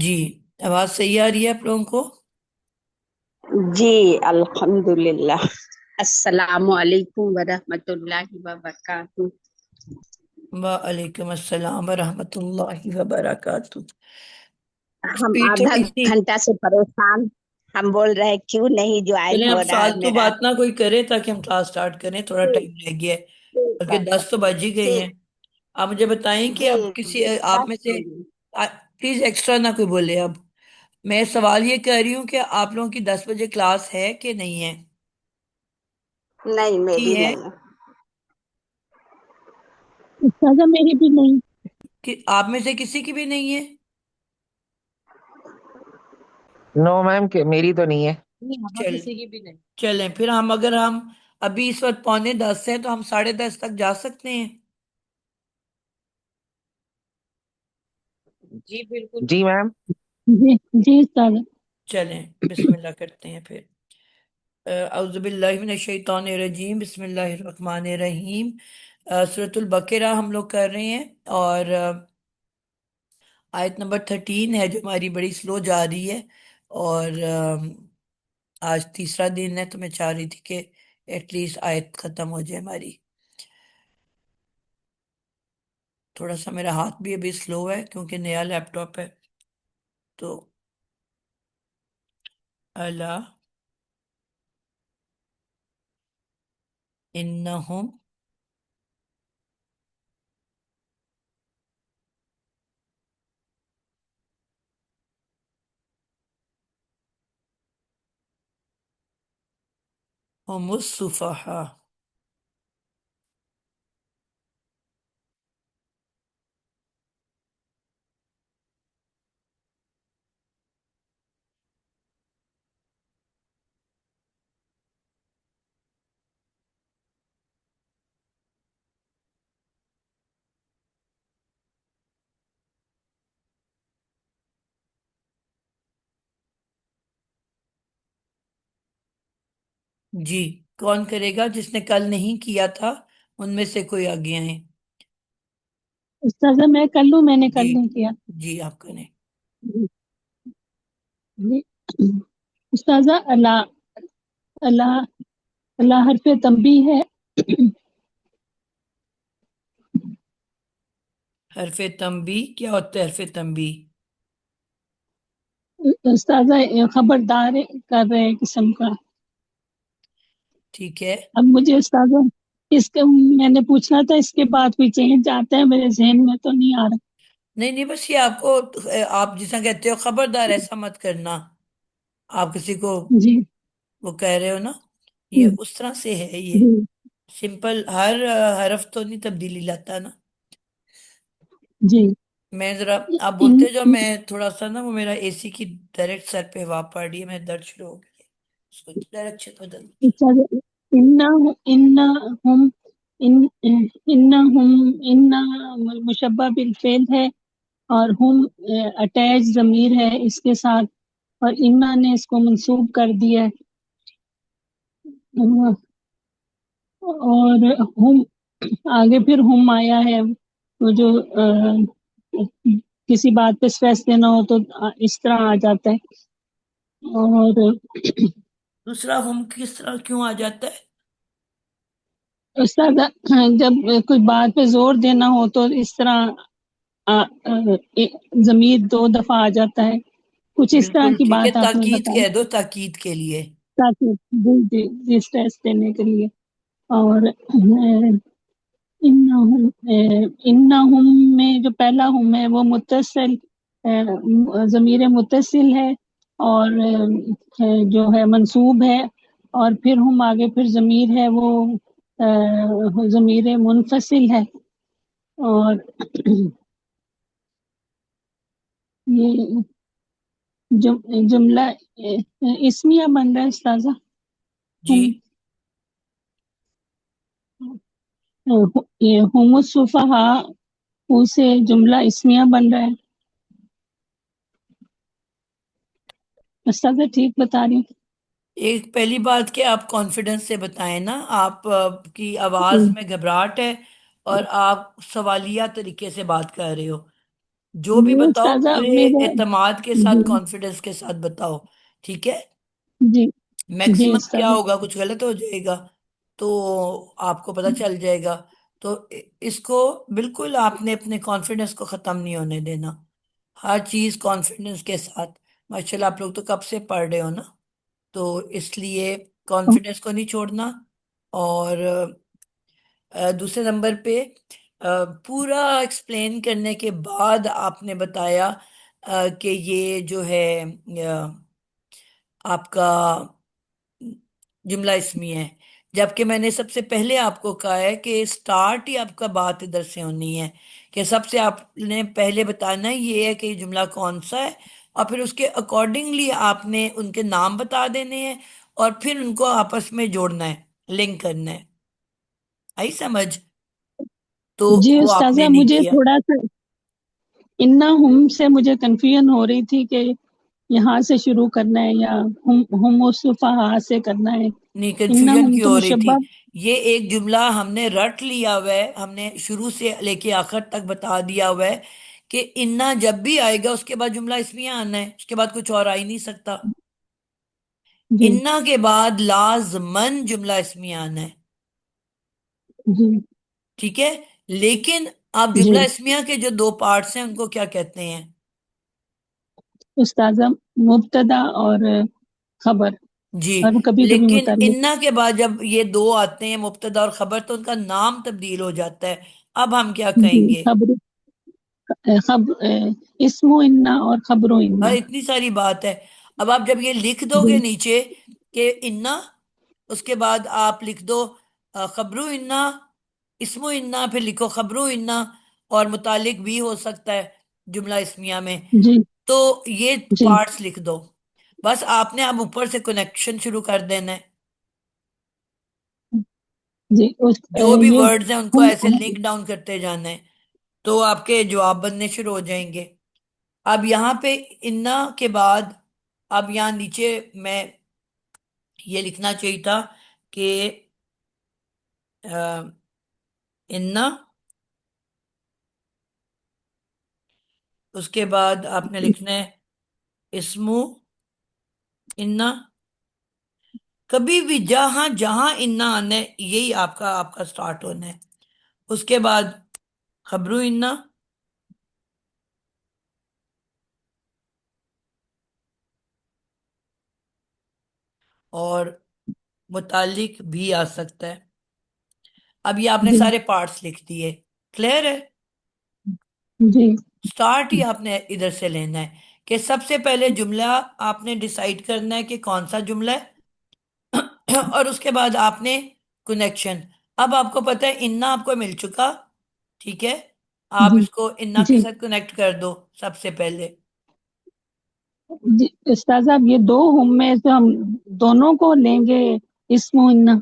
جی، آواز صحیح آ رہی ہے آپ لوگوں کو؟ جی الحمدللہ۔ السلام علیکم ورحمۃ اللہ وبرکاتہ۔ وعلیکم السلام ورحمۃ اللہ وبرکاتہ۔ ہم اسپیڈ آدھا تھوڑی سی، گھنٹہ سے پریشان، ہم بول رہے کیوں نہیں جوائن چلیں ہو اب رہا ہے فالتو میرا۔ بات نہ کوئی کرے تاکہ ہم کلاس سٹارٹ کریں، تھوڑا ٹھیک ٹائم رہ گیا ہے، ٹھیک بلکہ ہے 10 تو بج ہی گئی ٹھیک۔ ہیں۔ آپ مجھے بتائیں کہ جی اب کسی آپ میں ڈسکس سے ہوگی۔ پلیز ایکسٹرا نہ کوئی بولے۔ اب میں سوال یہ کر رہی ہوں کہ آپ لوگوں کی 10 بجے کلاس ہے کہ نہیں ہے؟ نہیں کی میری ہے؟ نہیں ہے۔ استاذہ میری بھی نہیں۔ کہ آپ میں سے کسی کی بھی نہیں ہے؟ نو میم کہ میری تو نہیں ہے۔ نہیں ہمیں چل کسی کی بھی نہیں۔ چلیں پھر اگر ہم ابھی اس وقت 9:45 ہیں تو ہم 10:30 تک جا سکتے ہیں؟ جی بالکل۔ جی میم۔ جی جی استاذہ۔ چلیں بسم اللہ کرتے ہیں پھر۔ اعوذ باللہ من الشیطان الرجیم، بسم اللہ الرحمن الرحیم۔ سورۃ البقرہ ہم لوگ کر رہے ہیں، اور آیت نمبر 13 ہے جو ہماری بڑی سلو جا رہی ہے، اور آج تیسرا دن ہے تو میں چاہ رہی تھی کہ ایٹ لیسٹ آیت ختم ہو جائے ہماری۔ تھوڑا سا میرا ہاتھ بھی ابھی سلو ہے کیونکہ نیا لیپ ٹاپ ہے، تو اللہ انہم ہم السفہاء۔ جی، کون کرے گا؟ جس نے کل نہیں کیا تھا ان میں سے کوئی آگے آئے؟ استاذہ میں کر لوں، میں نے کل جی نہیں کیا۔ جی آپ کریں۔ جی جی۔ استاذہ اللہ اللہ اللہ حرف تنبیہ ہے۔ حرف تنبیہ کیا ہوتا ہے؟ حرف تنبیہ استاذہ خبردار کر رہے ہیں قسم کا۔ ٹھیک ہے۔ اب مجھے استاذہ اس کا میں نے پوچھنا تھا، اس کے بعد کوئی چینج آتا ہے میرے ذہن میں تو نہیں آ رہا۔ نہیں نہیں، بس یہ آپ کو، آپ جس طرح کہتے ہو خبردار ایسا مت کرنا، آپ کسی کو جی وہ کہہ رہے ہو نا، یہ جی اس طرح سے ہے، یہ جی سمپل ہر حرف تو نہیں تبدیلی لاتا نا۔ جی۔ میں ذرا آپ ان بولتے جو میں تھوڑا سا نا، وہ میرا اے سی کی ڈائریکٹ سر پہ ہوا پڑ رہی ہے، میں درد شروع ہو گئی ہے، اس کو ڈائریکشن بدل دیجیے۔ انہم ان انہم مشبہ بالفعل ہے، اور ہم اٹیچ ضمیر ہے اس کے ساتھ، اور انا نے اس کو منسوب کر دیا ہے، اور ہم آگے پھر ہم آیا ہے، وہ جو کسی بات پہ اسٹریس دینا ہو تو اس طرح آ جاتا ہے۔ اور دوسرا ہم کس طرح کیوں آ جاتا ہے؟ استاد جب کوئی بات پہ زور دینا ہو تو اس طرح ضمیر دو دفعہ آ جاتا ہے، کچھ اس طرح بالکل کی ٹھیک ہے، بات آپ نے تاکید بتائی کہہ دو، تاکید کے لیے۔ تاکہ جی اسٹریس دینے کے لیے۔ اور انہم میں جو پہلا ہم ہے وہ متصل ضمیر متصل ہے، اور جو ہے منصوب ہے، اور پھر ہم آگے پھر ضمیر ہے وہ ضمیر منفصل ہے، اور یہ جملہ اسمیہ بن رہا ہے استاذہ۔ جی ہم الصفحاء سے جملہ اسمیہ بن رہا ہے استاذہ، ٹھیک بتا رہی ایک پہلی بات کہ آپ کانفیڈنس سے بتائیں نا، آپ کی آواز ہوں؟ میں گھبراہٹ ہے، اور آپ سوالیہ طریقے سے بات کر رہے ہو، جو بھی یہ بتاؤ استاذہ پورے میرا، اعتماد کے جی ساتھ کانفیڈنس کے ساتھ بتاؤ، ٹھیک ہے؟ جی جی میکسیمم کیا استاذہ، ہوگا، کچھ غلط ہو جائے گا تو آپ کو پتہ چل جائے گا. تو اس کو بالکل آپ نے اپنے کانفیڈنس کو ختم نہیں ہونے دینا، ہر چیز کانفیڈنس کے ساتھ. ماشاءاللہ آپ لوگ تو کب سے پڑھ رہے ہو نا، تو اس لیے کانفیڈنس کو نہیں چھوڑنا. اور دوسرے نمبر پہ پورا ایکسپلین کرنے کے بعد آپ نے بتایا کہ یہ جو ہے آپ کا جملہ اسمی ہے، جبکہ میں نے سب سے پہلے آپ کو کہا ہے کہ سٹارٹ ہی آپ کا بات ادھر سے ہونی ہے، کہ سب سے آپ نے پہلے بتانا یہ ہے کہ یہ جملہ کون سا ہے، اور پھر اس کے اکارڈنگلی آپ نے ان کے نام بتا دینے ہیں، اور پھر ان کو آپس میں جوڑنا ہے، لنک کرنا ہے. آئی سمجھ؟ تو جی وہ آپ نے استاذہ نہیں مجھے کیا. تھوڑا سا انا ہم سے مجھے کنفیوژن ہو رہی تھی کہ یہاں سے شروع کرنا ہے یا ہم صفحہ سے کرنا ہے. نہیں، انا کنفیوژن ہم کیوں تو ہو رہی تھی؟ مشبہ. یہ ایک جملہ ہم نے رٹ لیا ہوا ہے، ہم نے شروع سے لے کے آخر تک بتا دیا ہوا ہے کہ انا جب بھی آئے گا اس کے بعد جملہ اسمیہ آنا ہے، اس کے بعد کچھ اور آ ہی نہیں سکتا. جی انا کے بعد لازمن جملہ اسمیہ آنا ہے، جی ٹھیک ہے؟ لیکن آپ جی جملہ اسمیہ کے جو دو پارٹس ہیں ان کو کیا کہتے ہیں؟ استاذہ مبتدا اور خبر، جی. اور کبھی کبھی لیکن متعلق. انا کے بعد جب یہ دو آتے ہیں مبتدا اور خبر تو ان کا نام تبدیل ہو جاتا ہے. اب ہم کیا جی کہیں گے؟ خبر، اسم و انا اور خبر و انا. اتنی ساری بات ہے. اب آپ جب یہ لکھ دو جی گے نیچے کہ انا، اس کے بعد آپ لکھ دو خبرو انا، اسمو انا، پھر لکھو خبرو انا، اور متعلق بھی ہو سکتا ہے جملہ اسمیہ میں. جی تو یہ جی پارٹس لکھ دو، بس آپ نے اب اوپر سے کنیکشن شروع کر دینا ہے. جی جو بھی یہ ورڈز ہیں ان کو ہم ایسے لنک ڈاؤن کرتے جانا ہے تو آپ کے جواب بننے شروع ہو جائیں گے. اب یہاں پہ انا کے بعد اب یہاں نیچے میں یہ لکھنا چاہیے تھا کہ انا، اس کے بعد آپ نے لکھنا ہے اسمو انا. کبھی بھی جہاں جہاں انا آنا ہے یہی آپ کا سٹارٹ ہونا ہے. اس کے بعد خبرو انا، اور متعلق بھی آ سکتا ہے. اب یہ آپ نے جی سارے پارٹس لکھ دیے، کلیئر ہے؟ جی سٹارٹ ہی آپ نے ادھر سے لینا ہے کہ سب سے پہلے جملہ آپ نے ڈیسائیڈ کرنا ہے کہ کون سا جملہ ہے، اور اس کے بعد آپ نے کنیکشن. اب آپ کو پتہ ہے انا آپ کو مل چکا، ٹھیک ہے؟ آپ جی اس کو انا کے جی ساتھ کنیکٹ کر دو سب سے پہلے. جی استاذ صاحب یہ دو ہم میں سے ہم دونوں کو لیں گے اسم و انا؟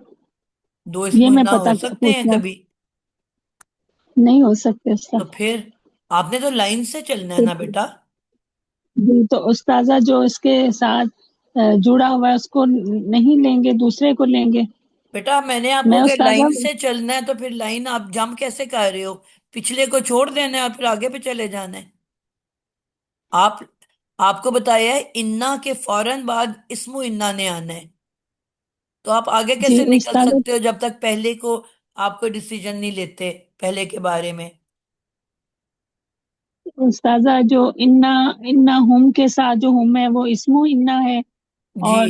دو اسم یہ میں انا ہو پتا سکتے ہیں پوچھنا، کبھی، نہیں ہو سکتے تو استاذ. پھر آپ نے تو لائن سے چلنا ہے نا بیٹا. جی تو استاذہ جو اس کے ساتھ جڑا ہوا ہے اس کو نہیں لیں گے، دوسرے کو لیں گے. بیٹا میں نے آپ کو میں کہ استاذہ، لائن سے چلنا ہے، تو پھر لائن آپ جم کیسے کر رہے ہو؟ پچھلے کو چھوڑ دینا ہے اور پھر آگے پہ چلے جانا ہے. آپ آپ کو بتایا ہے انا کے فوراً بعد اسم و انا نے آنا ہے، تو آپ آگے جی کیسے نکل استاذہ، سکتے ہو جب تک پہلے کو آپ کوئی ڈیسیجن نہیں لیتے پہلے کے بارے میں. استاذہ جو انا ہم کے ساتھ جو ہم ہے وہ اسم و انا ہے، جی، اور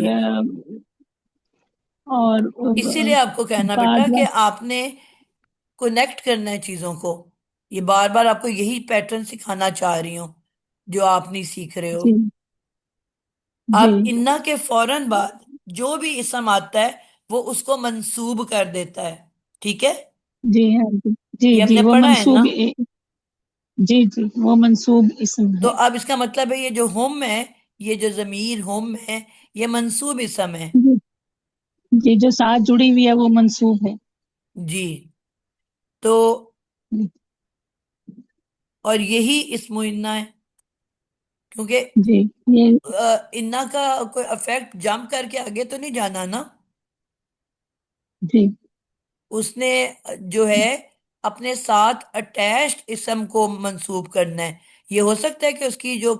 اور اسی لیے آپ کو کہنا بیٹا بعد. کہ آپ نے کنیکٹ کرنا ہے چیزوں کو. یہ بار بار آپ کو یہی پیٹرن سکھانا چاہ رہی ہوں جو آپ نہیں سیکھ رہے ہو. جی اب جی انا کے فوراً بعد جو بھی اسم آتا ہے وہ اس کو منسوب کر دیتا ہے، ٹھیک ہے؟ جی ہاں جی جی یہ ہم جی نے وہ پڑھا ہے نا. منصوب، جی جی وہ منصوب اسم تو ہے. اب اس کا مطلب ہے یہ جو ہم ہے، یہ جو ضمیر ہم ہے، یہ منسوب اسم ہے. جی جی جو ساتھ جڑی ہوئی ہے وہ منصوب ہے. جی. تو جی اور یہی اسم و انا ہے، کیونکہ جی یہ انا کا کوئی افیکٹ جم کر کے آگے تو نہیں جانا نا. جی اس نے جو ہے اپنے ساتھ اٹیچڈ اسم کو منسوب کرنا ہے، یہ ہو سکتا ہے کہ اس کی جو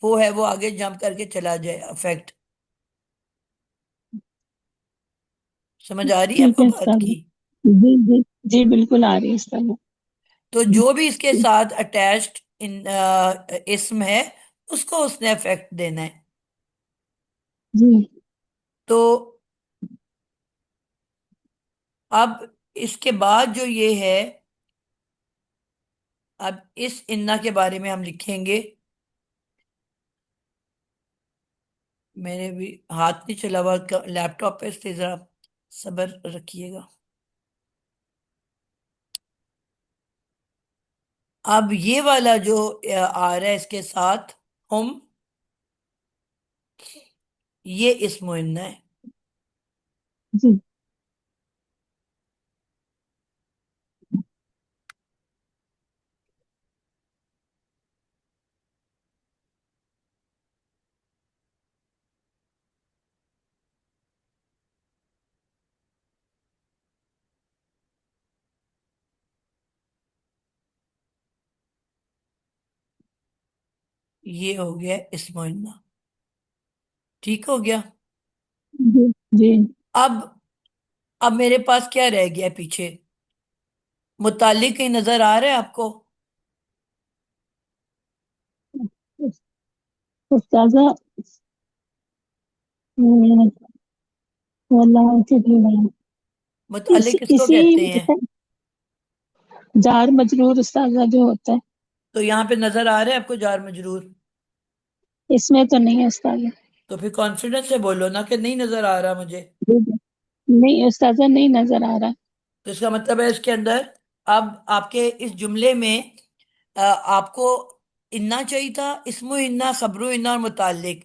وہ ہے وہ آگے جمپ کر کے چلا جائے افیکٹ. سمجھ آ رہی ہے آپ ٹھیک کو ہے بات استاد. کی؟ جی جی جی بالکل آ رہی ہے استاد. تو جو بھی اس کے ساتھ اٹیچڈ اسم ہے اس کو اس نے افیکٹ دینا ہے. جی تو اب اس کے بعد جو یہ ہے، اب اس انا کے بارے میں ہم لکھیں گے. میرے بھی ہاتھ نہیں چلا ہوا لیپ ٹاپ پہ، اس لیے ذرا صبر رکھیے گا. اب یہ والا جو آ رہا ہے اس کے ساتھ ہم، یہ اسم و انا ہے. جی یہ ہو گیا اسم و انا. ٹھیک ہو گیا. جی جی اب میرے پاس کیا رہ گیا پیچھے؟ متعلق کہیں نظر آ رہا ہے آپ کو؟ استاذہ واللہ چلیے بیان. متعلق کس کو اسی کہتے ہیں؟ جار مجرور استاذہ جو ہوتا ہے تو یہاں پہ نظر آ رہا ہے آپ کو جار مجرور؟ اس میں تو نہیں ہے استاذہ. تو پھر کانفیڈنس سے بولو نا کہ نہیں نظر آ رہا مجھے. جی جی. نہیں استاذہ نہیں نظر آ رہا. تو اس کا مطلب ہے اس کے اندر اب آپ کے اس جملے میں آپ کو انا چاہیے تھا، اسم و انا، خبر و انا اور متعلق.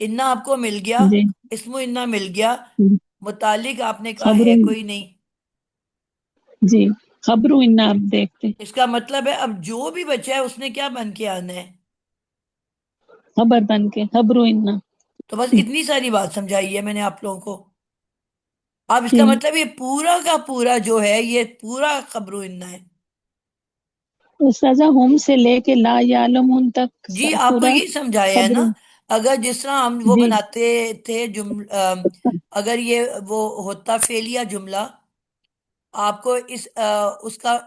انا آپ کو مل گیا، جی اسم و انا مل گیا، متعلق آپ نے کہا خبر ہے کوئی نہیں. جی خبر انا آپ دیکھتے اس کا مطلب ہے اب جو بھی بچا ہے اس نے کیا بن کے آنا ہے؟ خبر بن کے خبر انا. تو بس اتنی ساری بات سمجھائی ہے میں نے آپ لوگوں کو. اب اس کا جی مطلب یہ پورا کا پورا جو ہے یہ پورا خبر و انا ہے. استاذہ ہوم سے لے کے لا یعلمون تک جی آپ کو پورا یہ سمجھایا ہے خبر. نا. اگر جس طرح ہم وہ جی بناتے تھے اگر یہ وہ ہوتا فعلیہ جملہ، آپ کو اس کا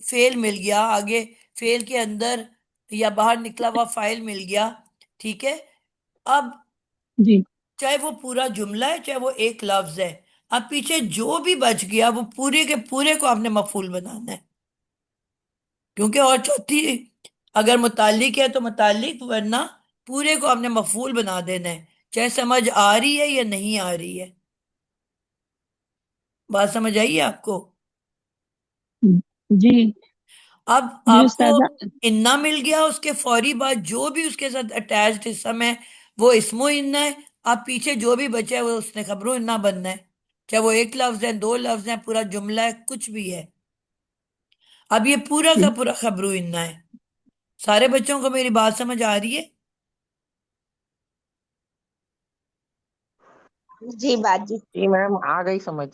فعل مل گیا آگے، فعل کے اندر یا باہر نکلا ہوا فاعل مل گیا. ٹھیک ہے. اب جی چاہے وہ پورا جملہ ہے چاہے وہ ایک لفظ ہے، اب پیچھے جو بھی بچ گیا وہ پورے کے پورے کو آپ نے مفعول بنانا ہے. کیونکہ اور چوتھی اگر متعلق ہے تو متعلق، ورنہ پورے کو آپ نے مفعول بنا دینا ہے، چاہے سمجھ آ رہی ہے یا نہیں آ رہی ہے. بات سمجھ آئیے آپ کو؟ جی اب جی آپ کو استاذہ. انا مل گیا، اس کے فوری بعد جو بھی اس کے ساتھ اٹیچڈ اسم ہے وہ اسم و انا ہے. اب پیچھے جو بھی بچا ہے وہ اس نے خبر و انا بننا ہے، چاہے وہ ایک لفظ ہے، دو لفظ ہیں، پورا جملہ ہے، کچھ بھی ہے. اب یہ پورا کا پورا خبر و انا ہے. سارے بچوں کو میری بات سمجھ آ رہی ہے؟ جی باجی. جی میم آ گئی سمجھ.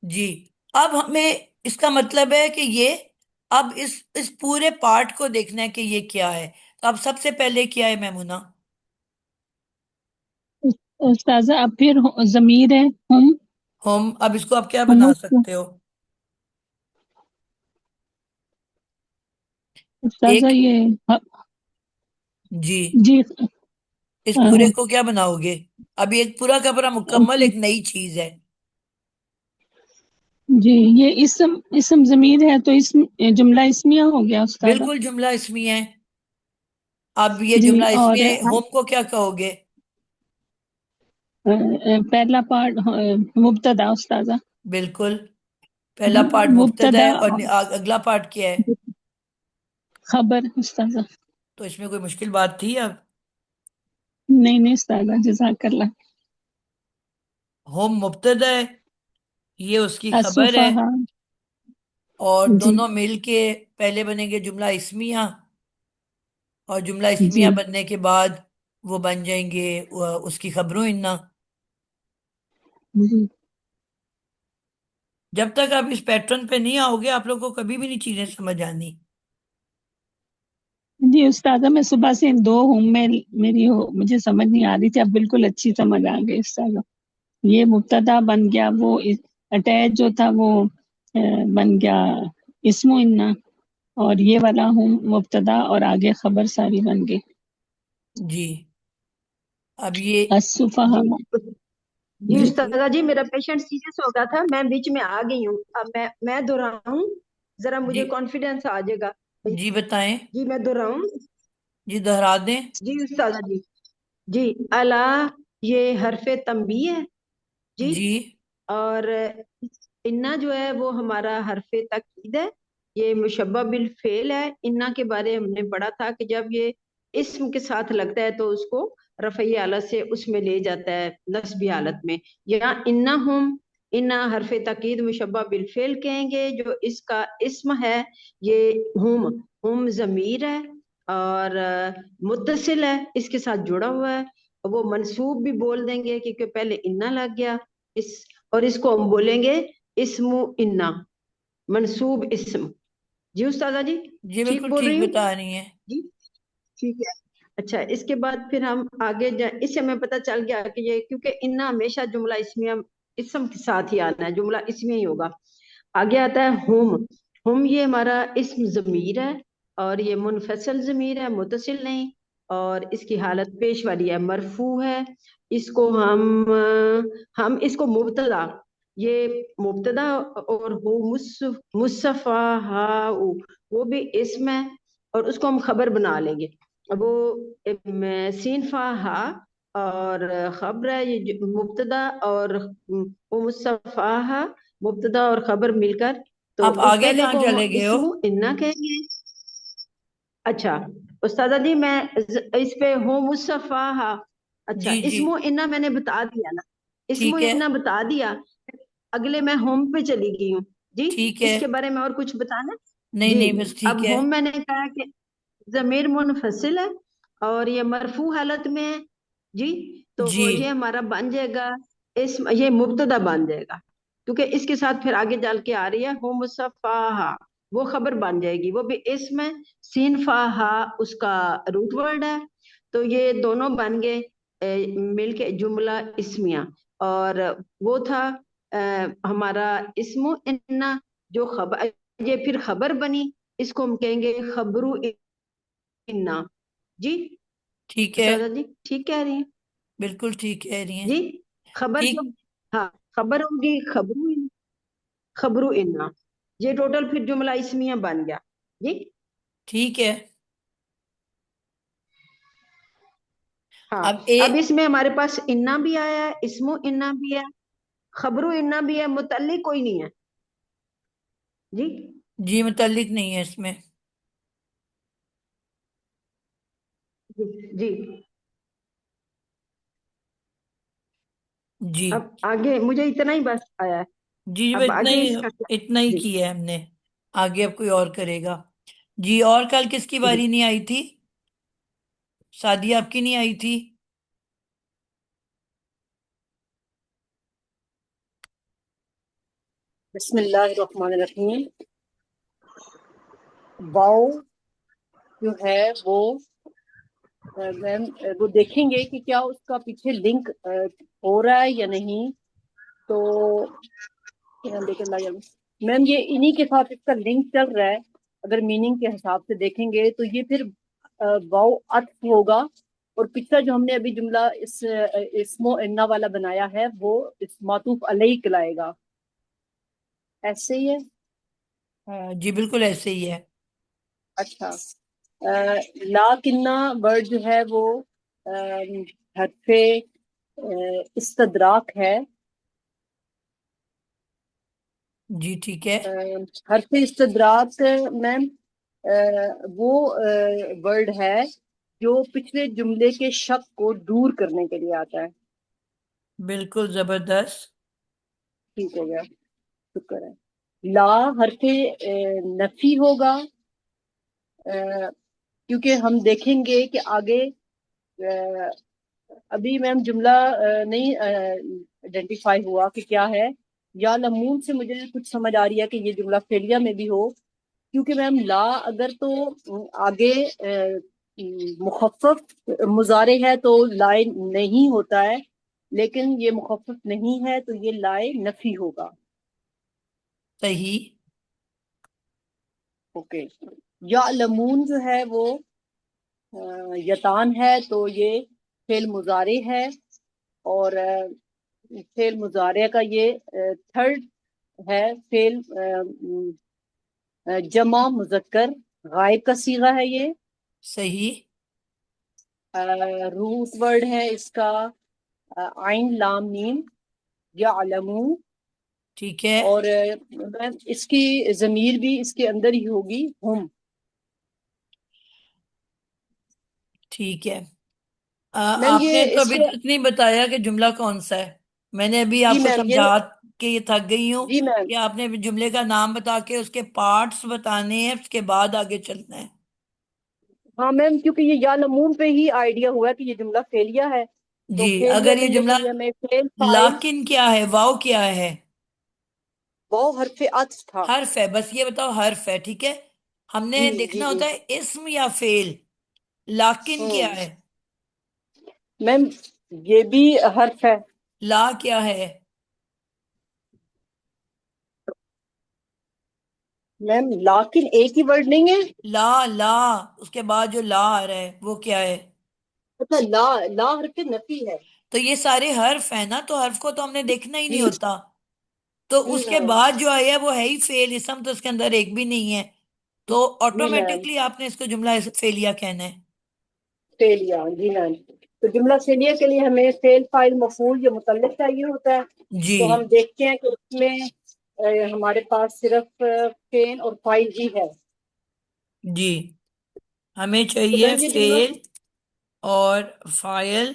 جی. اب ہمیں اس کا مطلب ہے کہ یہ اب اس پورے پارٹ کو دیکھنا ہے کہ یہ کیا ہے. تو اب سب سے پہلے کیا ہے میمونہ؟ استاذہ اب پھر ضمیر ہے ہم. ہوم. اب اس کو آپ کیا ہم بنا اس کو سکتے ہو؟ استاذہ ایک. یہ جی. جی اس پورے کو کیا بناؤ گے؟ ابھی ایک پورا کا پورا مکمل ایک نئی چیز ہے. جی یہ اسم ضمیر ہے تو اسم جملہ اسمیہ ہو گیا استاذہ. بالکل جملہ اسمی ہے. اب یہ جی جملہ اور اسمی ہے، ہوم کو کیا کہو گے؟ پہلا پارٹ مبتدا استاذہ. بالکل. پہلا پارٹ مبتدا مبتدا ہے اور اگلا پارٹ کیا ہے؟ خبر استاذہ. تو اس میں کوئی مشکل بات تھی؟ اب نہیں نہیں استاذہ جزاک اللہ. ہوم مبتدا ہے، یہ اس کی خبر ہے، الصفحہ. اور جی دونوں مل کے پہلے بنیں گے جملہ اسمیہ، اور جملہ اسمیہ جی بننے کے بعد وہ بن جائیں گے اس کی خبروں انا. جی جب تک آپ اس پیٹرن پہ نہیں آؤ گے آپ لوگ کو کبھی بھی نہیں چیزیں سمجھ آنی. جی استاذہ، میں صبح سے ان دو ہوں میں مجھے سمجھ نہیں آ رہی تھی، اب بالکل اچھی سمجھ آ گئی استاذہ. یہ مبتدا بن گیا، وہ اٹیچ جو تھا وہ بن گیا اسم و انا، اور یہ والا ہوں مبتدا اور آگے خبر ساری بن گئی. جی اب یہ الصفحہ. جی جی بالکل استاذہ جی، میرا پیشنٹ سیریس ہو گیا تھا، میں بیچ میں آ گئی ہوں. اب میں دہراؤں، ذرا مجھے جی کانفیڈینس آ جائے گا. جی بتائیں، جی میں دہراؤں. جی دہرا دیں. جی استاذہ جی، جی الا یہ حرف تنبیہ ہے جی، جی اور انا جو ہے وہ ہمارا حرف تاکید ہے، یہ مشبہ بالفعل ہے. انا کے بارے ہم نے پڑھا تھا کہ جب یہ اسم کے ساتھ لگتا ہے تو اس کو رفعی حالت سے اس میں لے جاتا ہے نصبی حالت میں. یہاں انا ہم، انا حرف تاکید مشبہ بالفعل کہیں گے، جو اس کا اسم ہے یہ ہم ضمیر ہے اور متصل ہے، اس کے ساتھ جڑا ہوا ہے. وہ منصوب بھی بول دیں گے کیونکہ پہلے انا لگ گیا اور اس کو ہم بولیں گے اسم انا، منصوب اسم. جی استاذہ جی، جی ٹھیک بالکل بول ٹھیک رہی ہوں؟ بتا رہی ہیں. جی ٹھیک ہے. اچھا، اس کے بعد پھر ہم آگے اس سے ہمیں پتہ چل گیا کہ یہ کیونکہ انا ہمیشہ جملہ اسمیہ اسم کے ساتھ ہی آنا ہے، جملہ اسمیہ ہی ہوگا. آگے آتا ہے ہم یہ ہمارا اسم ضمیر ہے اور یہ منفصل ضمیر ہے، متصل نہیں، اور اس کی حالت پیش والی ہے، مرفوع ہے. اس کو ہم اس کو مبتدا، یہ مبتدا اور ہو مصفہ وہ بھی اسم ہے اور اس کو ہم خبر بنا لیں گے. وہ سین فا ہا اور خبر ہے، یہ مبتدا اور مصفہ مبتدا اور خبر مل کر، تو آپ اس آگے پہلے کہاں کو ہم چلے گئے ہو؟ اسم انا کہیں گے. اچھا استاذہ جی، میں اس پہ ہوں مصفہ، اچھا جی جی اسم انا میں نے بتا دیا نا، اسم ٹھیک ہے انا بتا دیا. اگلے میں ہوم پہ چلی گئی ہوں جی، ٹھیک اس ہے. کے بارے میں اور کچھ بتانا. نہیں جی نہیں بس ٹھیک اب ہے. ہوم میں نے کہا کہ ضمیر منفصل ہے اور یہ مرفوع حالت میں ہے جی، تو جی یہ ہمارا بن جائے گا اسم، یہ مبتدا بن جائے گا کیونکہ اس کے ساتھ پھر آگے چل کے آ رہی ہے ہو مصفہ، وہ خبر بن جائے گی، وہ بھی اسم ہے. سین فا ہا اس کا روٹ ورڈ ہے، تو یہ دونوں بن گئے مل کے جملہ اسمیہ. اور وہ تھا ہمارا اسم انا جو خبر، یہ پھر خبر بنی، اس کو ہم کہیں گے خبرو انا. جی ٹھیک ہے، استاذہ جی ٹھیک کہہ رہی ہیں؟ بالکل ٹھیک کہہ رہی ہیں. جی خبر ٹھیک. جو، ہاں خبر ہوگی خبرو انا، یہ ٹوٹل پھر جملہ اسمیہ بن گیا جی. ٹھیک ہے. ہاں اب اب اس میں ہمارے پاس انا بھی آیا ہے، اسم انا بھی ہے، خبرو انا بھی ہے، متعلق کوئی نہیں ہے جی. جی متعلق نہیں ہے اس میں. جی جی اب آگے مجھے اتنا ہی بس آیا ہے، جی اب اتنا آگے ہی، اس کا اتنا ہی جی کیا ہے ہم نے. آگے اب کوئی اور کرے گا. جی اور کل کس کی جی باری نہیں آئی تھی؟ سعدیہ آپ کی نہیں آئی تھی؟ بسم اللہ الرحمن الرحیم. واؤ جو ہے وہ میم وہ دیکھیں گے کہ کیا اس کا پیچھے لنک ہو رہا ہے یا نہیں. تو میم یہ انہی کے ساتھ اس کا لنک چل رہا ہے. اگر میننگ کے حساب سے دیکھیں گے تو یہ پھر واؤ عطف ہوگا، اور پچھلا جو ہم نے ابھی جملہ اس اسم و انا والا بنایا ہے وہ اس معطوف علیہ کہلائے گا. ایسے ہی ہے. جی بالکل ایسے ہی ہے. اچھا لا کنہ ورڈ جو ہے وہ حرف استدراک ہے. جی ٹھیک ہے. حرف استدراک میم وہ ورڈ ہے جو پچھلے جملے کے شک کو دور کرنے کے لیے آتا ہے. بالکل زبردست. ٹھیک ہو گیا، شکر ہے. لا حرف نفی ہوگا کیونکہ ہم دیکھیں گے کہ آگے ابھی میم جملہ نہیں آئیڈینٹیفائی ہوا کہ کیا ہے. یا لمون سے مجھے کچھ سمجھ آ رہی ہے کہ یہ جملہ فعلیہ میں بھی ہو کیونکہ میم لا اگر تو آگے مخفف مضارع ہے تو لائے نہیں ہوتا ہے، لیکن یہ مخفف نہیں ہے تو یہ لائے نفی ہوگا. صحیح. اوکے. یعلمون جو ہے وہ یتان ہے تو یہ فعل مضارع ہے، اور فعل مضارع کا یہ تھرڈ ہے. فعل جمع مذکر غائب کا صیغہ ہے یہ. صحیح. روٹ ورڈ ہے اس کا عین لام میم یعلمون. ٹھیک ہے. اور اس کی ضمیر بھی اس کے اندر ہی ہوگی، ہم. ٹھیک ہے. میم آپ نے یہ تو اس ابھی کے تک نہیں بتایا کہ جملہ کون سا ہے. میں نے ابھی جی آپ کو میم یہ سمجھا کے یہ تھک گئی ہوں جی میم کہ آپ نے جملے کا نام بتا کے اس کے پارٹس بتانے ہیں، اس کے بعد آگے چلنا ہے. ہاں میم، کیونکہ یہ یا نمون پہ ہی آئیڈیا ہوا ہے کہ یہ جملہ فعلیہ ہے، تو جی. فعلیہ اگر یہ بننے جملہ کے لیے ہمیں فعل فاعل لاکن کیا ہے، واو کیا ہے؟ وہ حرف عطف تھا. حرف ہے. بس یہ بتاؤ حرف ہے. ٹھیک ہے. ہم نے جی جی دیکھنا جی. ہوتا ہے اسم یا فعل. لاکن ہوں کیا ہے؟ میم یہ بھی حرف ہے. لا کیا ہے؟ میم لیکن ایک ہی ورڈ نہیں ہے. لا. لا اس کے بعد جو لا آ رہا ہے وہ کیا ہے؟ اچھا، لا لا حرف نفی ہے. تو یہ سارے حرف ہیں نا، تو حرف کو تو ہم نے دیکھنا ہی نہیں جی ہوتا. تو جی اس کے میم. بعد جو آیا وہ ہے ہی فعل. اسم تو اس کے اندر ایک بھی نہیں ہے، تو جی میم آٹومیٹکلی آپ نے اس کو جملہ فعلیہ کہنا ہے. فعلیہ. جی میم. تو جملہ فعلیہ کے لیے ہمیں فعل فاعل مفعول یا متعلق چاہیے ہوتا ہے. جی. تو ہم دیکھتے ہیں کہ اس میں ہمارے پاس صرف فعل اور فاعل ہی ہے. جی. ہمیں تو چاہیے میم یہ جملہ فعل اور فاعل.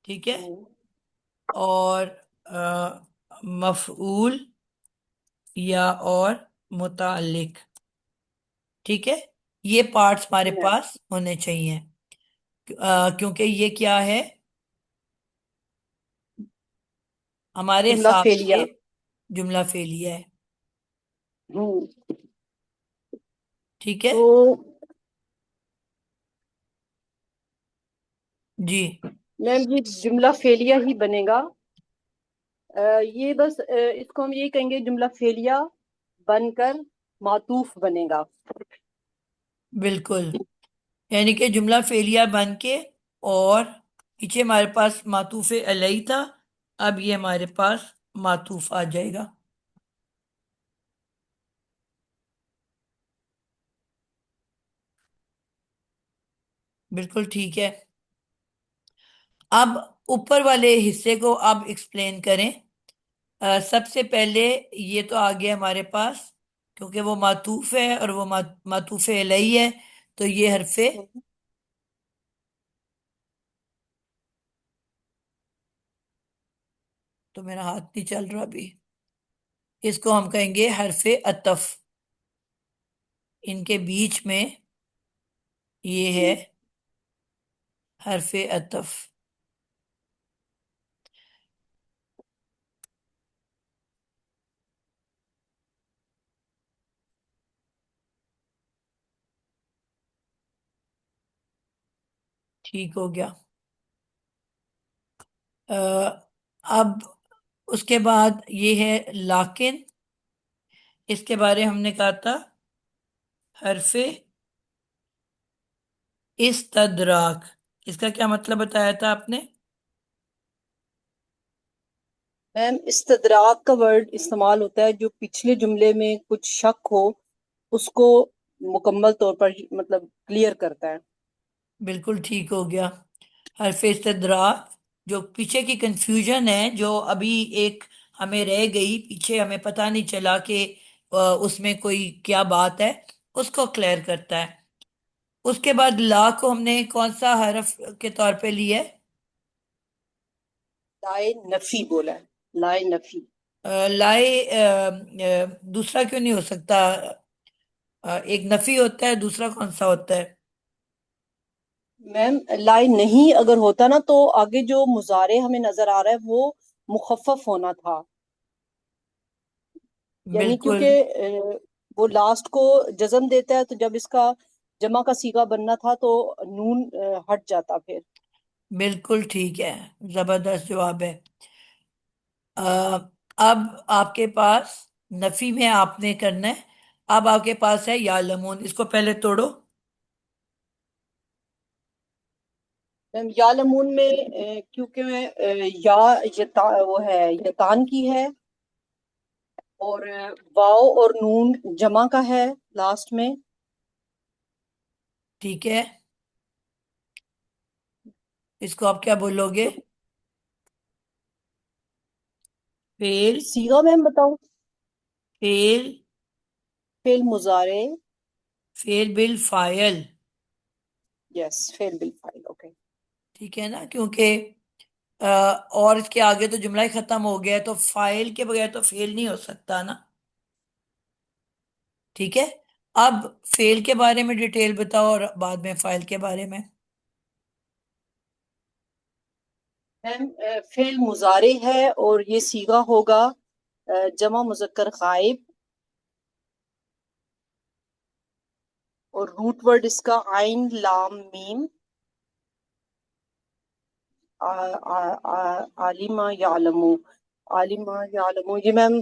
ٹھیک ہے. اور مفعول یا اور متعلق. ٹھیک ہے. یہ پارٹس ہمارے پاس ہونے چاہیے، کیونکہ یہ کیا ہے ہمارے جملہ حساب فعلیہ. سے جملہ فعلیہ ہے. ہوں. ٹھیک ہے. تو جی. میم یہ جملہ فعلیہ ہی بنے گا. یہ بس اس کو ہم یہ کہیں گے جملہ فعلیہ بن کر معطوف بنے گا. بالکل. یعنی کہ جملہ فعلیہ بن کے، اور پیچھے ہمارے پاس معطوف علیہ تھا، اب یہ ہمارے پاس معطوف آ جائے گا. بالکل ٹھیک ہے. اب اوپر والے حصے کو اب ایکسپلین کریں. سب سے پہلے یہ تو آ گیا ہمارے پاس، کیونکہ وہ معطوف ہے اور وہ معطوف علیہ ہے، تو یہ حرف تو میرا ہاتھ نہیں چل رہا ابھی. اس کو ہم کہیں گے حرف عطف. ان کے بیچ میں یہ ہے حرف عطف. ٹھیک ہو گیا. اب اس کے بعد یہ ہے لاکن. اس کے بارے ہم نے کہا تھا حرف استدراک. اس کا کیا مطلب بتایا تھا آپ نے؟ میم استدراک کا ورڈ استعمال ہوتا ہے جو پچھلے جملے میں کچھ شک ہو اس کو مکمل طور پر مطلب کلیئر کرتا ہے. بالکل ٹھیک ہو گیا. حرف استدراک جو پیچھے کی کنفیوژن ہے، جو ابھی ایک ہمیں رہ گئی پیچھے، ہمیں پتہ نہیں چلا کہ اس میں کوئی کیا بات ہے، اس کو کلیئر کرتا ہے. اس کے بعد لا کو ہم نے کون سا حرف کے طور پہ لیا ہے؟ لائے نفی بولا ہے. لائے نفی. لائے دوسرا کیوں نہیں ہو سکتا؟ ایک نفی ہوتا ہے، دوسرا کون سا ہوتا ہے؟ میم لائے نہیں اگر ہوتا نا تو آگے جو مضارع ہمیں نظر آ رہا ہے وہ مخفف ہونا تھا. یعنی بالکل. کیونکہ وہ لاسٹ کو جزم دیتا ہے، تو جب اس کا جمع کا صیغہ بننا تھا تو نون ہٹ جاتا پھر. بالکل ٹھیک ہے، زبردست جواب ہے. اب آپ کے پاس نفی میں آپ نے کرنا ہے. اب آپ کے پاس ہے یعلمون، اس کو پہلے توڑو. یعلمون میں کیونکہ یا وہ ہے یتان کی ہے، اور واؤ اور نون جمع کا ہے لاسٹ میں. ٹھیک ہے، اس کو آپ کیا بولو گے؟ تو فیل. صیغہ میں بتاؤں؟ فیل. فعل مضارع. فیل بالفاعل. یس، فعل بالفعل. اوکے. ٹھیک ہے نا، کیونکہ اور اس کے آگے تو جملہ ہی ختم ہو گیا ہے، تو فاعل کے بغیر تو فیل نہیں ہو سکتا نا. ٹھیک ہے، اب فیل کے بارے میں ڈیٹیل بتاؤ اور بعد میں فاعل کے بارے میں. میم فعل مضارع ہے اور یہ صیغہ ہوگا جمع مذکر غائب، اور روٹ ورڈ اس کا عین لام میم. عالمہ یعلمو. عالمہ یعلمو یہ میم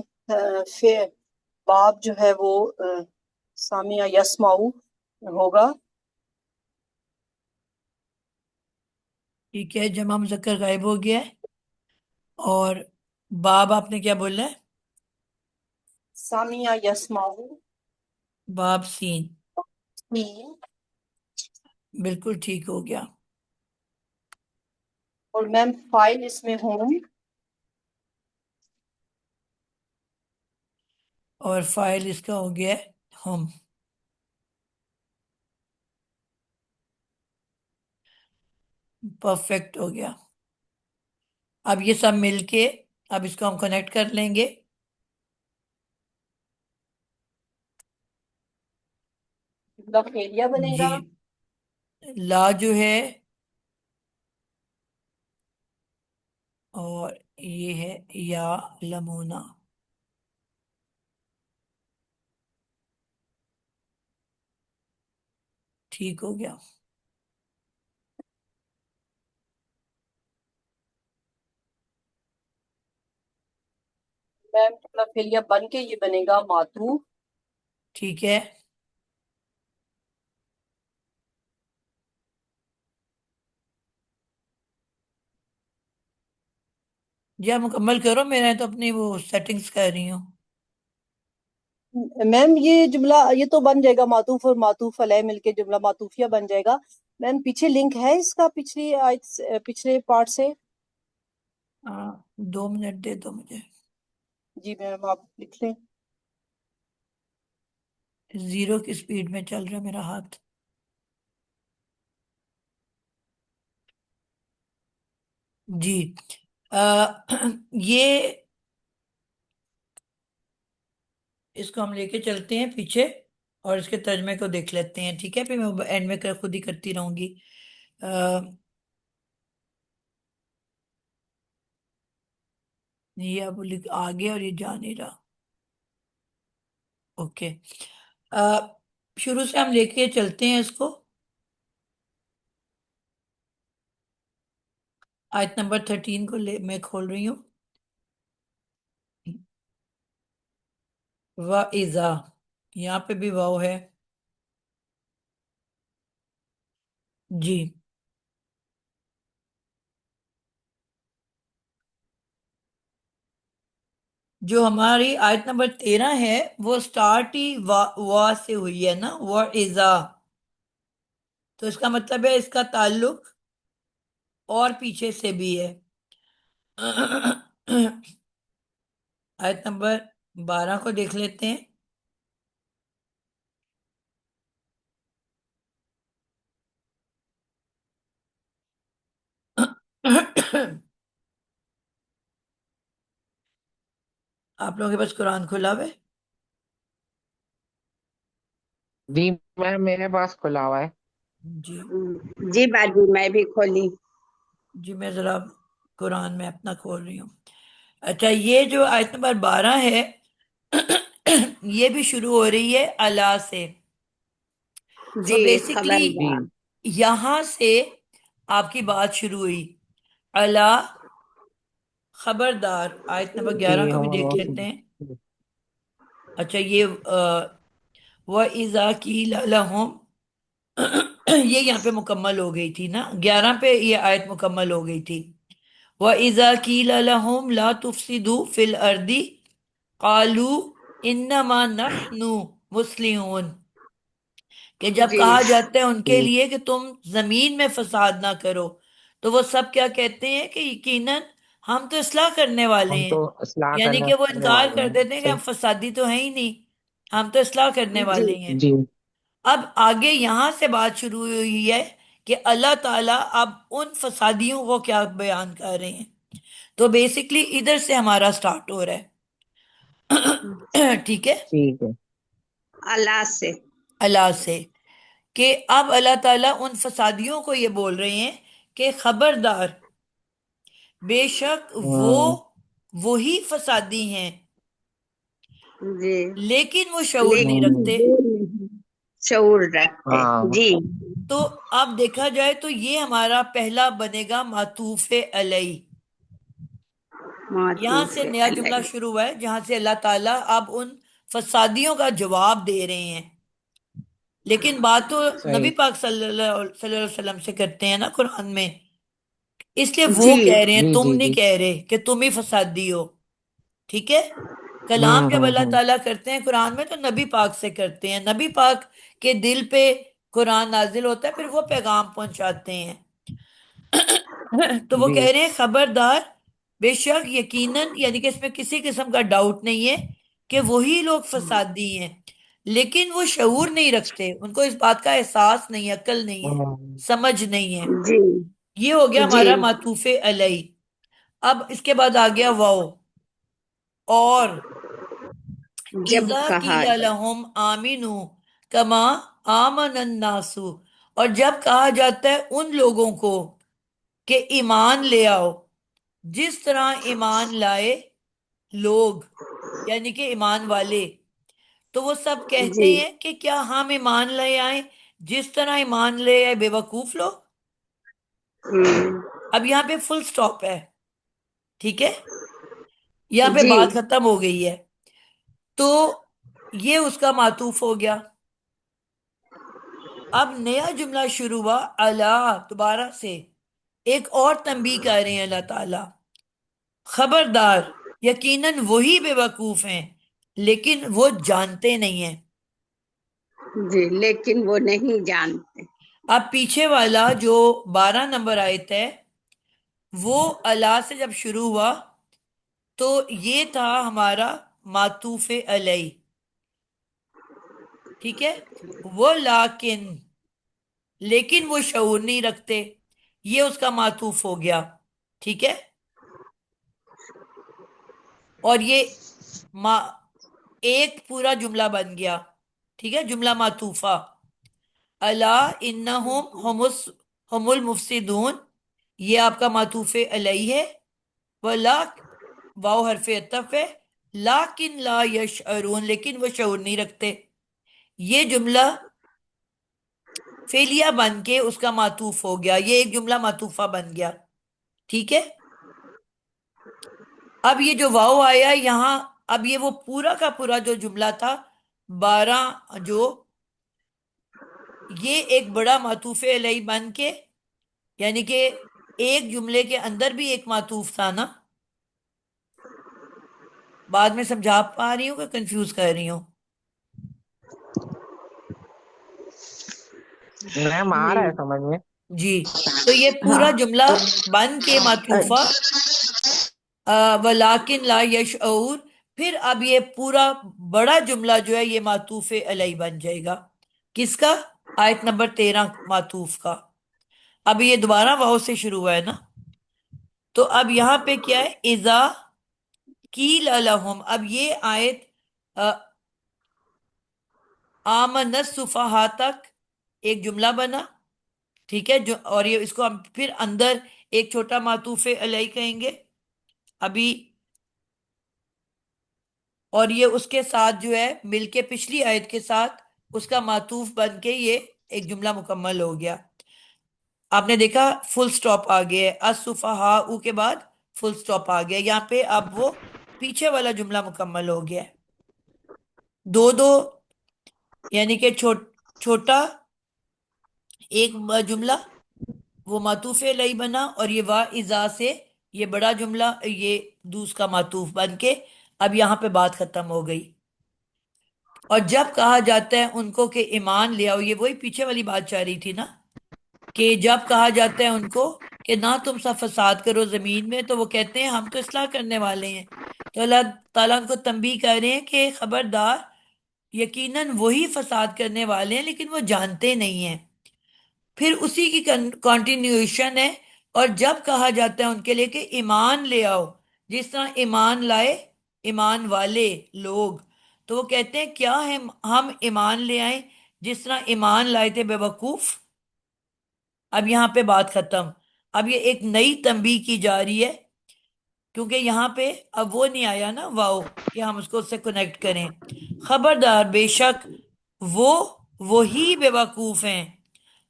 باب جو ہے وہ سامعہ یسمعو ہوگا. ٹھیک ہے، جمع مذکر غائب ہو گیا ہے. اور باب آپ نے کیا بولا ہے؟ سامعہ یسمعو. باب سین. میم. بالکل ٹھیک ہو گیا. اور میم فائل اس میں ہوں. اور فائل اس کا ہو گیا ہے ہم. پرفیکٹ ہو گیا. اب یہ سب مل کے اب اس کو ہم کنیکٹ کر لیں گے. جملہ فعلیہ بنے جی، گا. لا جو ہے اور یہ ہے یا لمونا. ٹھیک ہو گیا. میم جملہ فعلیہ بن کے یہ بنے گا معطوف. ٹھیک ہے، جی آپ مکمل کرو، میں تو اپنی وہ سیٹنگز کر رہی ہوں. میم یہ جملہ یہ تو بن جائے گا، معطوف اور معطوف علیہ مل کے جملہ معطوفیہ بن جائے گا. میم پیچھے لنک ہے اس کا پچھلی آیت پچھلے پارٹ سے؟ 2 منٹ دے دو مجھے. جی میم آپ لکھ لیں. 0 کی سپیڈ میں چل رہا ہے میرا ہاتھ. جی یہ اس کو ہم لے کے چلتے ہیں پیچھے اور اس کے ترجمے کو دیکھ لیتے ہیں. ٹھیک ہے، پھر میں اینڈ میں خود ہی کرتی رہوں گی. یہ اب آگے اور یہ جا نہیں رہا. اوکے، شروع سے ہم لے کے چلتے ہیں اس کو. آیت نمبر 13 کو میں کھول رہی ہوں. وَإِذَا، یہاں پہ بھی واو ہے. جی، جو ہماری آیت نمبر 13 ہے وہ سٹارٹ ہی وا سے ہوئی ہے نا، وَإِذَا. تو اس کا مطلب ہے اس کا تعلق اور پیچھے سے بھی ہے. آیت نمبر 12 کو دیکھ لیتے ہیں. آپ لوگوں کے پاس قرآن کھلا ہوا ہے؟ جی میم میرے پاس کھلا ہوا ہے. جی جی باجی میں بھی کھولی. جی، میں ذرا قرآن میں اپنا کھول رہی ہوں. اچھا، یہ جو آیت نمبر 12 ہے یہ بھی شروع ہو رہی ہے اللہ سے. تو جی بیسکلی جی خبردار. یہاں سے آپ کی بات شروع ہوئی. اللہ خبردار. آیت نمبر جی 11 کو بھی ہم دیکھ لیتے ہیں. اچھا یہ وَإِذَا قِيلَ لَهُمْ یہ یہاں پہ مکمل ہو گئی تھی نا، 11 پہ یہ آیت مکمل ہو گئی تھی. وَإِذَا قِيلَ لَهُمْ لَا تُفْسِدُوا فِي الْأَرْضِ قَالُوا إِنَّمَا نَحْنُ مُصْلِحُونَ، کہ جب جی کہا جاتا ہے ان کے جی لیے کہ تم زمین میں فساد نہ کرو، تو وہ سب کیا کہتے ہیں کہ یقیناً ہم تو اصلاح کرنے والے ہم ہیں. تو اصلاح یعنی کہ وہ کرنے انکار والے کر ہیں. دیتے ہیں کہ ہم صحیح. فسادی تو ہیں ہی نہیں، ہم تو اصلاح کرنے جی والے ہیں. جی اب آگے یہاں سے بات شروع ہوئی ہے کہ اللہ تعالیٰ اب ان فسادیوں کو کیا بیان کر رہے ہیں. تو بیسکلی ادھر سے ہمارا سٹارٹ ہو رہا ہے. ٹھیک ہے، ٹھیک ہے. اللہ سے. اللہ سے، کہ اب اللہ تعالیٰ ان فسادیوں کو یہ بول رہے ہیں کہ خبردار، بے شک وہ ہاں وہی فسادی ہیں جی لیکن وہ شعور نہیں لیکن رکھتے. وہ نہیں شعور رکھتے. ہاں جی تو اب دیکھا جائے تو یہ ہمارا پہلا بنے گا معطوف علیہ. یہاں معطوف سے نیا جملہ علیہ. شروع ہوا ہے جہاں سے اللہ تعالیٰ اب ان فسادیوں کا جواب دے رہے ہیں. لیکن بات تو نبی صحیح. پاک صلی اللہ علیہ وسلم سے کرتے ہیں نا قرآن میں، اس لیے وہ جی کہہ رہے ہیں، جی تم جی نہیں جی. کہہ رہے کہ تم ہی فسادی ہو. ٹھیک ہے، کلام جب اللہ ہوں. تعالیٰ کرتے ہیں قرآن میں تو نبی پاک سے کرتے ہیں. نبی پاک کے دل پہ قرآن نازل ہوتا ہے، پھر وہ پیغام پہنچاتے ہیں. تو وہ جی کہہ رہے ہیں خبردار، بے شک یقیناً، یعنی کہ اس میں کسی قسم کا ڈاؤٹ نہیں ہے کہ وہی لوگ فسادی ہیں، لیکن وہ شعور نہیں رکھتے، ان کو اس بات کا احساس نہیں، عقل نہیں ہے، ہاں. سمجھ نہیں ہے. جی یہ ہو گیا جی ہمارا معطوف علیہ. اب اس کے بعد آ گیا واو. اور جب اذا کہا قیل لہم آمنوا کما آمن الناس، اور جب کہا جاتا ہے ان لوگوں کو کہ ایمان لے آؤ جس طرح ایمان لائے لوگ، یعنی کہ ایمان والے، تو وہ سب جی کہتے ہیں کہ کیا ہم ایمان لے آئیں جس طرح ایمان لے آئے بے وقوف لوگ. ہم، اب یہاں پہ فل سٹاپ ہے. ٹھیک ہے، یہاں پہ جی بات ختم ہو گئی ہے. تو یہ اس کا معطوف ہو گیا. اب نیا جملہ شروع ہوا اللہ دوبارہ سے. ایک اور تنبیہ کر رہے ہیں اللہ تعالی، خبردار یقیناً وہی بے وقوف ہیں لیکن وہ جانتے نہیں ہیں. جی لیکن وہ نہیں جانتے. اب پیچھے والا جو 12 نمبر آیت ہے وہ اللہ سے جب شروع ہوا تو یہ تھا ہمارا معطوف علیہ. ٹھیک ہے، وہ لیکن وہ شعور نہیں رکھتے، یہ اس کا معطوف ہو گیا. ٹھیک ہے، اور یہ ما ایک پورا جملہ بن گیا. ٹھیک ہے، جملہ معطوفہ. اللہ ہم المفسدون، یہ آپ کا معطوف علیہ ہے. ولا واو حرف عطف ہے، لیکن لا یشعرون، لیکن وہ شعور نہیں رکھتے. یہ جملہ فعلیہ بن کے اس کا معطوف ہو گیا، یہ ایک جملہ معطوفہ بن گیا. ٹھیک ہے، اب یہ جو واو آیا یہاں، اب یہ وہ پورا کا پورا جو جملہ تھا 12 جو، یہ ایک بڑا معطوف علیہ بن کے، یعنی کہ ایک جملے کے اندر بھی ایک معطوف تھا نا. بعد میں سمجھا پا رہی ہوں کہ کنفیوز کر رہی ہوں؟ میم آ رہا ہے سمجھ میں. جی، تو یہ ہاں پورا جملہ بن کے معطوفہ ولیکن لا یشعور، پھر اب یہ پورا بڑا جملہ جو ہے یہ معطوف علیہ بن جائے گا. کس کا؟ آیت نمبر 13 معطوف کا. اب یہ دوبارہ واو سے شروع ہوا ہے نا، تو اب یہاں پہ کیا ہے؟ اذا قیل لہم. اب یہ آیت آمن السفہاء تک ایک جملہ بنا. ٹھیک ہے، جو اور یہ اس کو ہم پھر اندر ایک چھوٹا معطوف علیہ کہیں گے. ابھی اور یہ اس کے ساتھ جو ہے مل کے پچھلی آیت کے ساتھ اس کا معطوف بن کے یہ ایک جملہ مکمل ہو گیا. آپ نے دیکھا فل سٹاپ آ گیا ہے، السفہاء کے بعد فل سٹاپ آ گیا. یہاں پہ اب وہ پیچھے والا جملہ مکمل ہو گیا ہے. دو دو یعنی کہ چھوٹا ایک جملہ وہ معطوف علیہ بنا، اور یہ وا اذا سے یہ بڑا جملہ یہ دوسرا معطوف بن کے اب یہاں پہ بات ختم ہو گئی. اور جب کہا جاتا ہے ان کو کہ ایمان لے آؤ، یہ وہی پیچھے والی بات چاہ رہی تھی نا، کہ جب کہا جاتا ہے ان کو کہ نہ تم سا فساد کرو زمین میں، تو وہ کہتے ہیں ہم تو اصلاح کرنے والے ہیں. تو اللہ تعالیٰ ان کو تنبیہ کر رہے ہیں کہ خبردار، یقیناً وہی فساد کرنے والے ہیں لیکن وہ جانتے نہیں ہیں. پھر اسی کی کنٹینیوشن ہے. اور جب کہا جاتا ہے ان کے لیے کہ ایمان لے آؤ، جس طرح ایمان لائے ایمان والے لوگ، تو وہ کہتے ہیں کیا ہم ایمان لے آئیں جس طرح ایمان لائے تھے بے وقوف. اب یہاں پہ بات ختم. اب یہ ایک نئی تنبیہ کی جا رہی ہے، کیونکہ یہاں پہ اب وہ نہیں آیا نا واؤ کہ ہم اس کو اس سے کنیکٹ کریں. خبردار، بے شک وہ وہی بے وقوف ہیں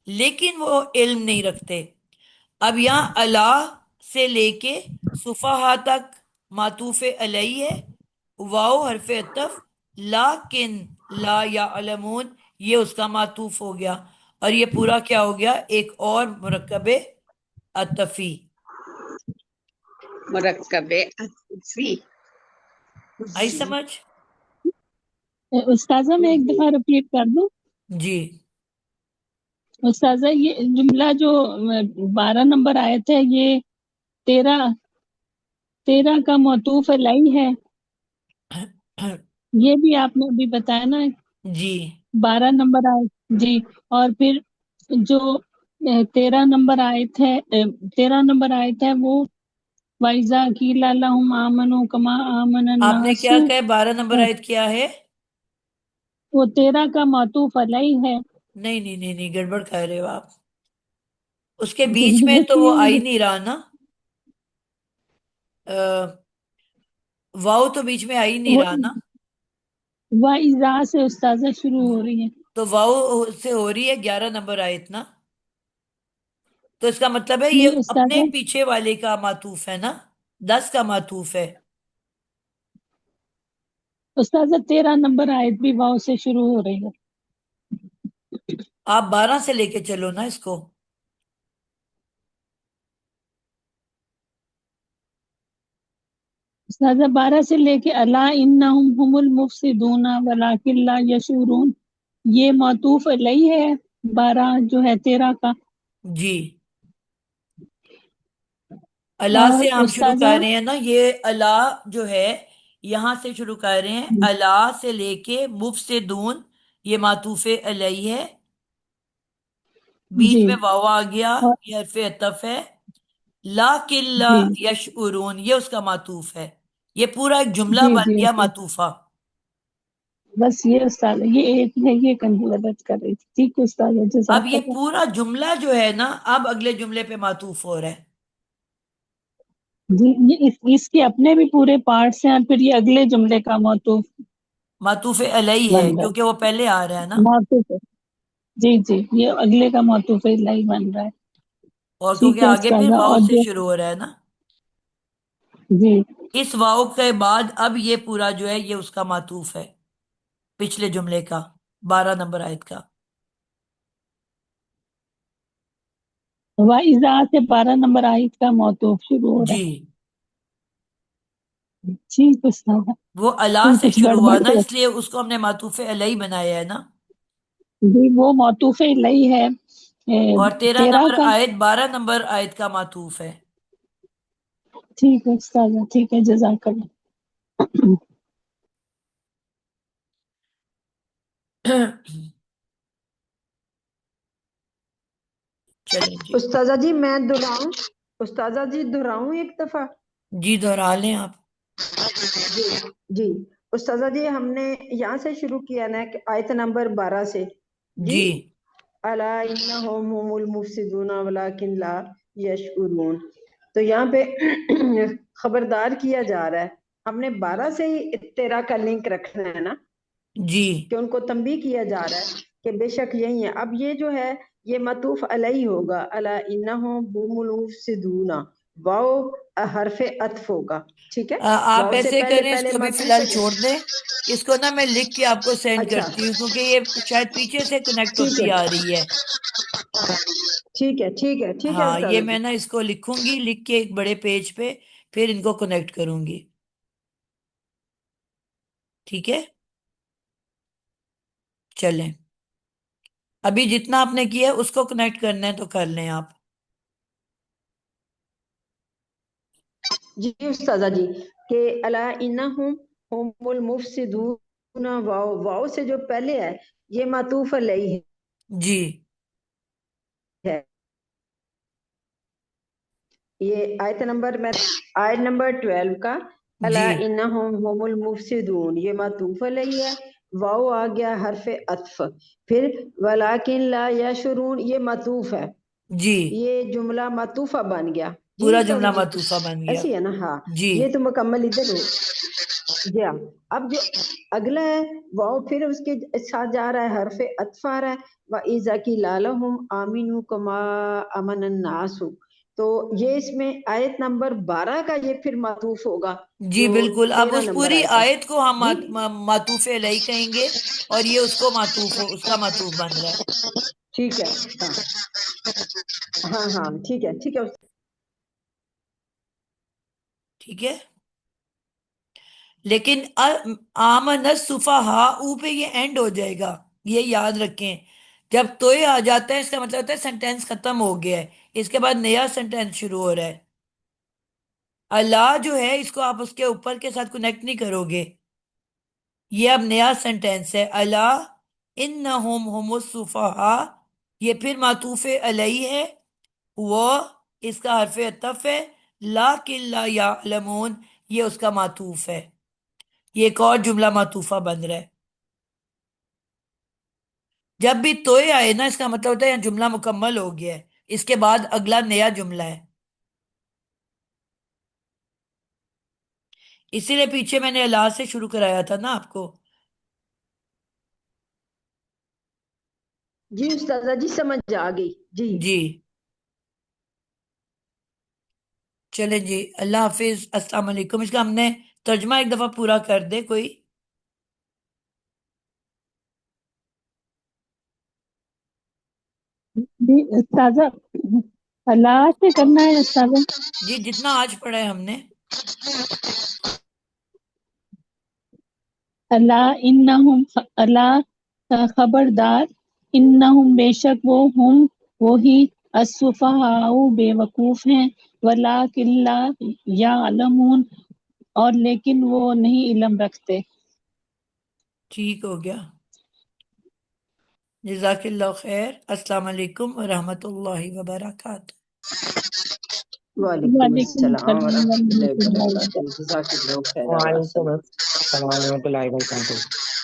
لیکن وہ علم نہیں رکھتے. اب یہاں اللہ سے لے کے صفحہ تک معطوف علیہ ہے، واؤ حرف عطف، لیکن لا یعلمون یہ اس کا معطوف ہو گیا، اور یہ پورا کیا ہو گیا، ایک اور مرکب عطفی. مرکب فی. آئی سمجھ؟ استاذہ میں ایک دفعہ رپیٹ کر دوں. جی استاذہ یہ جملہ جو 12 نمبر آیت ہے، یہ 13 کا معطوف علیہ ہے. یہ بھی آپ نے ابھی بتایا نا، جی 12 نمبر آیت. جی. اور پھر جو 13 نمبر آیت ہے، 13 نمبر آیت ہے وہ وَإِذَا قِيلَ لَهُمْ آمَنُوا كَمَا آمَنَ آپ نے کیا النَّاسُ، کہا 12 نمبر آیت کیا ہے؟ وہ 13 کا معطوف علیہ ہے. نہیں نہیں نہیں نہیں، گڑبڑ کہہ رہے ہو آپ. اس کے جی بیچ میں تو دیکھیے وہ آ ہی مجھے نہیں رہا نا، واؤ تو بیچ میں آ ہی نہیں وہ رہا نا. وَإِذَا سے استاذہ شروع ہو رہی ہے. تو واؤ سے ہو رہی ہے 11 نمبر آیت نا، تو اس کا مطلب ہے یہ نہیں اپنے استاذہ، پیچھے والے کا معطوف ہے نا، 10 کا معطوف ہے. استاذہ 13 نمبر آیت بھی واؤ سے شروع ہو رہی ہے. آپ 12 سے لے کے چلو نا اس کو. استاذہ 12 سے لے کے الا انہم هم المفسدون ولکن لا یشعرون، یہ معطوف علیہ ہے 12 جو ہے 13 کا. جی اللہ اور سے ہم شروع استاذہ کر رہے ہیں نا، یہ اللہ جو ہے یہاں سے شروع کر رہے ہیں، اللہ سے لے کے مفسدون یہ معطوف علیہ ہے، بیچ جی میں واو آ گیا، اور یہ حرف عطف ہے. لاکن لا جی یشعرون یہ اس کا معطوف ہے. یہ پورا ایک جملہ جی بن جی گیا جی معطوفہ. بس یہ استاذہ یہ ایک ہے، یہ کنفیوژن کر رہی تھی. ٹھیک ہے استاذہ، اب جزاک یہ اللہ. پورا جملہ جو ہے نا اب اگلے جملے پہ معطوف ہو رہا ہے. جی یہ اس کے اپنے بھی پورے پارٹس ہیں، اور پھر یہ اگلے جملے کا معطوف معطوف علیہ ہے بن رہا کیونکہ وہ پہلے آ رہا ہے نا، ہے. معطوف ہے. جی جی یہ اگلے کا معطوف علیہ بن رہا ہے. اور کیونکہ ٹھیک ہے آگے پھر استاذہ. واؤ اور سے جو شروع ہو رہا ہے نا، جی اس واؤ کے بعد اب یہ پورا جو ہے یہ اس کا معطوف ہے پچھلے جملے کا، 12 نمبر آیت کا. وَإِذَا سے 12 نمبر آیت کا معطوف شروع ہو رہا جی ہے. ٹھیک ہے استاذہ. وہ اللہ پھر سے کچھ شروع گڑبڑ ہوا نا، تو اس لیے اس کو ہم نے معطوف علیہ بنایا ہے نا. جی وہ معطوف علیہ ہے اور 13 13 نمبر کا. آیت 12 نمبر آیت کا معطوف ہے. ٹھیک ہے استاذہ، ٹھیک ہے جزاک اللہ. چلیں جی. استاذہ جی میں دہراؤں، استاذہ جی دہراؤں ایک دفعہ. جی دہرا لیں آپ. جی جی استاذہ جی ہم نے یہاں سے شروع کیا نا کہ آیت نمبر 12 سے. جی جی الا انہم هم المفسدون ولکن لا یشعرون. تو یہاں پہ خبردار کیا جا رہا ہے ہم نے 12 سے ہی 13 کا لنک رکھنا ہے نا، جی کہ ان کو تنبیہ کیا جا رہا ہے کہ بے شک یہی ہے. اب یہ جو ہے یہ معطوف علیہ ہوگا، الا انہم هم المفسدون، واو حرف عطف ہوگا. ٹھیک ہے، آپ واو سے ایسے پہلے کریں، اس پہلے کو بھی فی معطوف الحال ہے. چھوڑ دیں. اس کو نا میں لکھ کے آپ کو سینڈ اچھا کرتی ہوں، کیونکہ یہ شاید پیچھے سے کنیکٹ ٹھیک ہوتی ہے آ رہی ہے. ٹھیک ہے ٹھیک ہے ٹھیک ہے ہاں، یہ استاذہ جی. میں نا اس کو لکھوں گی، لکھ کے ایک بڑے پیج پہ پھر ان کو کنیکٹ کروں گی. ٹھیک ہے، چلیں. ابھی جتنا آپ نے کیا ہے اس کو کنیکٹ کرنا ہے تو کر لیں آپ. جی استاذہ جی، کہ الا انہم هم المفسدون، واو واو سے جو پہلے ہے یہ معطوف علیہ جی ہے. یہ آیت نمبر 12 کا الا جی انہم هم المفسدون یہ معطوف علیہ ہے. واو آ گیا حرف عطف، پھر ولکن لا یشعرون یہ معطوف ہے. جی، یہ جملہ معطوفہ بن گیا. جی پورا استاذہ جملہ جی معطوفہ بن گیا. ایسی ہے نا. ہاں جی یہ تو مکمل ادھر ہو. جی ہاں. اب جو اگلا ہے واو پھر اس کے ساتھ جا رہا ہے حرف عطف آ رہا ہے، وَإِذَا قِيلَ لَهُمْ آمِنُوا كَمَا آمَنَ النَّاسُ. تو یہ اس میں آیت نمبر 12 کا یہ پھر معطوف ہوگا جی جو بالکل. اب 13 اس نمبر پوری آیت ہے. آیت کو ہم جی معطوف علیہ کہیں گے، اور یہ اس کو معطوف اس کا معطوف بن رہا ہے. ٹھیک ہے. ہاں ہاں ہاں ٹھیک ہے ٹھیک ہے. ٹھیک ہے، لیکن آمن السفہاء پہ یہ اینڈ ہو جائے گا، یہ یاد رکھیں. جب توئے آ جاتا ہے اس کا مطلب ہوتا ہے سینٹینس ختم ہو گیا ہے، اس کے بعد نیا سینٹینس شروع ہو رہا ہے. اللہ جو ہے اس کو آپ اس کے اوپر کے ساتھ کنیکٹ نہیں کرو گے، یہ اب نیا سینٹینس ہے. اللہ انہم هم السفہاء، یہ پھر معطوف علیہ ہے، وہ اس کا حرف عطف ہے. لیکن لا یعلمون یہ اس کا معطوف ہے. یہ ایک اور جملہ معطوفہ بن رہا ہے. جب بھی توئے آئے نا اس کا مطلب ہوتا ہے یہ جملہ مکمل ہو گیا ہے، اس کے بعد اگلا نیا جملہ ہے. اسی لیے پیچھے میں نے اللہ سے شروع کرایا تھا نا آپ کو. جی استاذہ جی سمجھ آ گئی. جی جی چلیں جی، اللہ حافظ، السلام علیکم. اس کا ہم نے ترجمہ ایک دفعہ پورا کر دے کوئی. جی استاذہ، اللہ سے کرنا ہے استاذہ. جی جتنا آج پڑھا ہے ہم نے. اللہ انہم، اللہ خبردار، انہم بے شک وہ ہم وہی، السفہاء بے وقوف ہیں، ولکن لا یعلمون اور لیکن وہ نہیں علم رکھتے. ٹھیک ہو گیا. جزاک اللہ خیر. السلام علیکم ورحمۃ اللہ وبرکاتہ. وعلیکم وعلیکم السلام السلام ورحمۃ اللہ ورحمۃ اللہ وبرکاتہ. وبرکاتہ. جزاک اللہ خیر. وعلیکم السلام ورحمۃ اللہ وبرکاتہ.